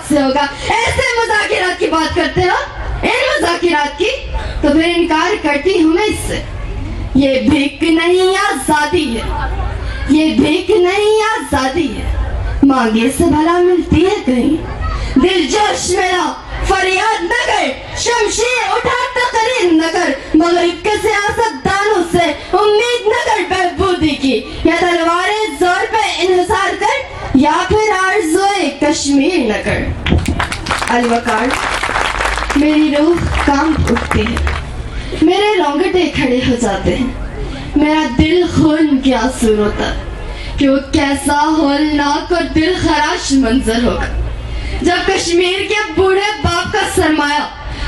से होगा। ऐसे मुज़ाकिरात की बात करते हो, इन मुज़ाकिरात की, तो फिर इनकार करती हूँ मैं इससे। ये भीख नहीं आज़ादी है, ये भीख नहीं आज़ादी है, मांगे से भला मिलती है कहीं। दिल जोश मेरा फरियाद न कर, शमशीर उठा तकरीर न कर, मगरिब के सियासतदानों से उम्मीद न कर बहबूदी की। या तलवारे जोर पे इन्हिसार कर, या फिर आरज़ोए कश्मीर न कर। अलवकार, मेरी रूह कांप उठती है, मेरे रोंगटे खड़े हो जाते हैं, मेरा दिल खून के आंसू रोता कि वो कैसा होलनाक और दिल खराश मंजर होगा जब कश्मीर के बूढ़े बाप का सरमाया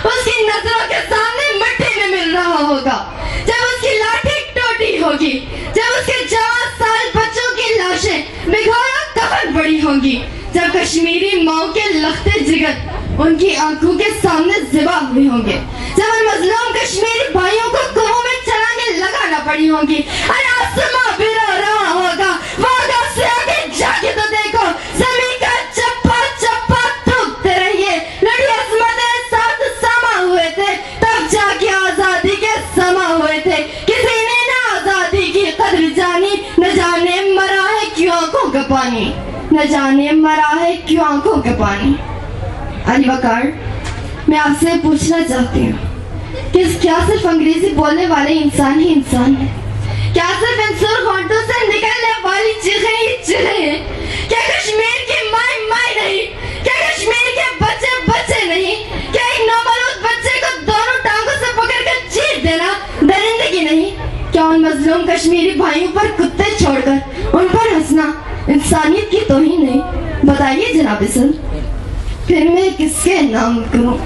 उसकी नजरों के सामने मिट्टी में मिल रहा होगा, जब उसकी लाठी टोटी होगी, जब उसके 4 साल बच्चों की लाशें भिगोया कफन पड़ी होंगी, जब कश्मीरी माओ के लखते जिगर उनकी आंखों के सामने ज़िबा हुए होंगे, जब उन मजलूम कश्मीरी भाइयों को कुओं में छलांगे लगाना पड़ी होंगी। अरे आसमां भी रो रहा होगा, वादा से आगे जाके तो देखो, ज़मीन का चप्पा चप्पा थूकते रहिए। लड़ी अज़मतें साथ समा हुए थे, तब जाके आज़ादी के समा हुए थे। किसी ने ना आज़ादी की कदर जानी, न जाने मरा है क्यों आंखों का पानी, न जाने मरा है क्यों आंखों का पानी। अली वकार, मैं आपसे पूछना चाहती हूँ कि क्या सिर्फ अंग्रेजी बोलने वाले इंसान ही इंसान है? क्या सिर्फ इन सुर्ख होंठों से निकलने वाली चीखें ही चीखें हैं? क्या कश्मीर की माए माए नहीं? क्या कश्मीर के बच्चे बच्चे नहीं? क्या एक नौमौलूद बच्चे को दोनों टांगों से पकड़कर चीर देना दरिंदगी नहीं? क्या उन मजलूम कश्मीरी भाइयों पर कुत्ते छोड़कर उन पर हंसना इंसानियत की तौहीन नहीं? बताइए जनाब सर, फिर मैं किसके नाम करूं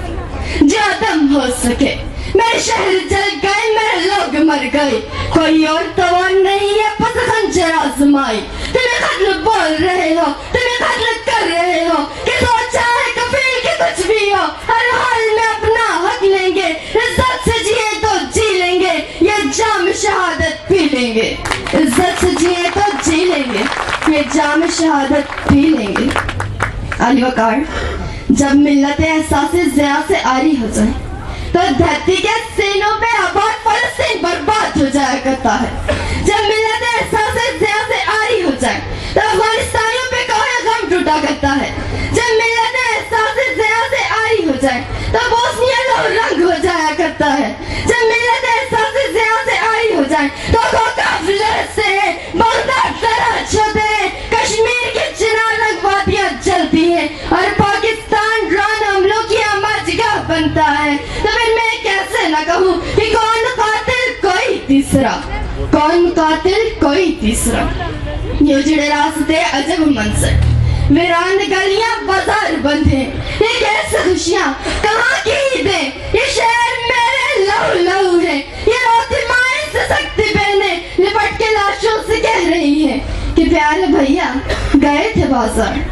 जो दम हो सके? मेरे शहर जल गए, मेरे लोग मर गए, कोई और तवान नहीं है बस खंजर आजमाई। तुम्हें कत्ल बोल रहे हो, तुम्हें कत्ल कर रहे हो, कि सोचा है कफील की कुछ भी हो, हर हाल में अपना हक लेंगे, इज्जत से जिए तो जी लेंगे, ये जाम शहादत पी लेंगे। इज्जत से जिए तो जी लेंगे, ये जाम शहादत पी लेंगे। अली वकार, जब मिल्लत एहसास ज़िया से आरी हो जाए तो धरती के सीनों पे आबाद फलस्तीन बर्बाद हो जाया करता है। जब मिल्लत एहसास ज़िया से आरी हो जाए तो अफगानिस्तानियों पे कोई गम टूटा करता है। जब मिल्लत एहसास ज़िया से आरी हो जाए तो बोस्निया लो रंग हो जाया करता है। जब मिल्लत एहसास ज़िया से आरी हो जाए तो काफिले से बगदाद दराज होते हैं, कश्मीर की चिनार वादियां जलती है और पाकिस्तान ड्रोन हमलों की आमाजगाह बनता है। तो फिर मैं कैसे न कहूँ कि कौन कातिल कोई तीसरा, कौन कातिल कोई तीसरा। ये उजड़े रास्ते अजब मंजर, वीरान गलियां बाजार बंद हैं, ये कैसे खुशियाँ कहाँ की ईदें, ये शहर मेरे लहू लहू है, ये रोती माएं सशक्ति बहनें लिपट के लाशों से कह रही हैं कि प्यारे भैया गए थे बाजार,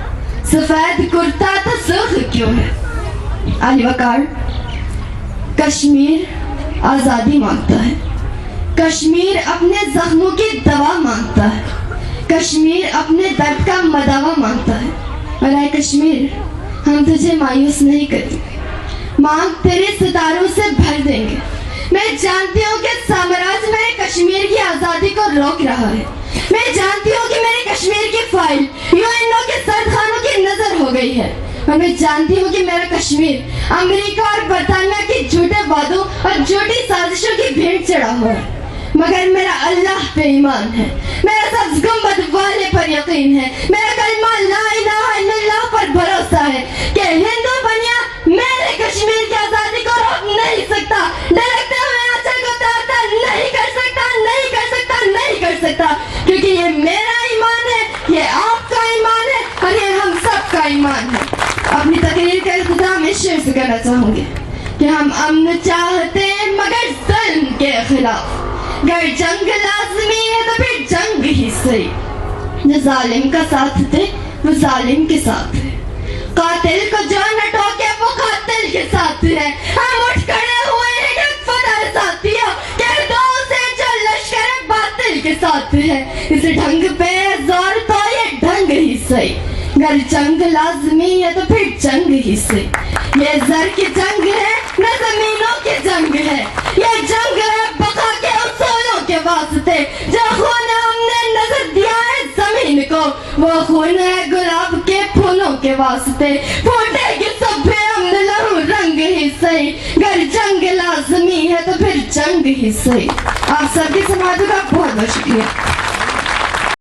सफेद कुर्ता तो सुर्ख क्यों है? अली वकार, कश्मीर आज़ादी मांगता है, कश्मीर अपने जख्मों की दवा मांगता है, कश्मीर अपने दर्द का मदावा मांगता है। और ऐ कश्मीर, हम तुझे मायूस नहीं करेंगे, मांग तेरे सितारों से भर देंगे। मैं जानती हूँ कि साम्राज्य मेरे कश्मीर की आज़ादी को रोक रहा है, मैं जानती हूँ कि मेरे कश्मीर की फाइल यूएनओ के सरखानों की नजर हो गई है, और मैं जानती हूँ कि मेरा कश्मीर अमेरिका और बरतानिया की झूठे वादों और झूठी साजिशों की भेंट चढ़ा हुआ है। मगर मेरा अल्लाह पे ईमान है, मेरा सब्ज़ गुंबद वाले पर यकीन है, मेरा कलमा ला इलाहा इल्लल्लाह पर भरोसा है कि हिंदू बनिया मेरे कश्मीर की आज़ादी को रोक नहीं सकता, धड़कते हुए आंचल को तारता नहीं कर सकता, नहीं कर सकता, नहीं कर सकता, क्योंकि ये मेरा ईमान है, ये आपका ईमान है और ये हम सबका ईमान है। अपनी तकरीर का इख्तिताम इस शेर से करना चाहूँगी कि हम अमन चाहते हैं मगर ज़ुल्म के खिलाफ, अगर जंग लाज़मी है तो फिर जंग ही सही, जो जालिम का साथ दे वो जालिम के साथ है, कातिल को जो न टोके वो कातिल के साथ है। हम उठ खड़े हुए हैं कि फतह साथियों, किरदों से जो लश्कर बातिल के साथ है, इस ढंग पे जोर तो ये ढंग ही सही, गर जंग लाजमी है तो फिर जंग ही से। ये जर की जंग है न जमीनों की जंग है, ये जंग है बका के उसूलों के वास्ते। जो खून हमने नजर दिया है जमीन को, वो खून है गुलाब के फूलों के वास्ते। फूटेगी सब पे हमने लहू रंग ही सही, गर जंग लाजमी है तो फिर जंग ही सही। आप सबकी समाज का बहुत बहुत शुक्रिया।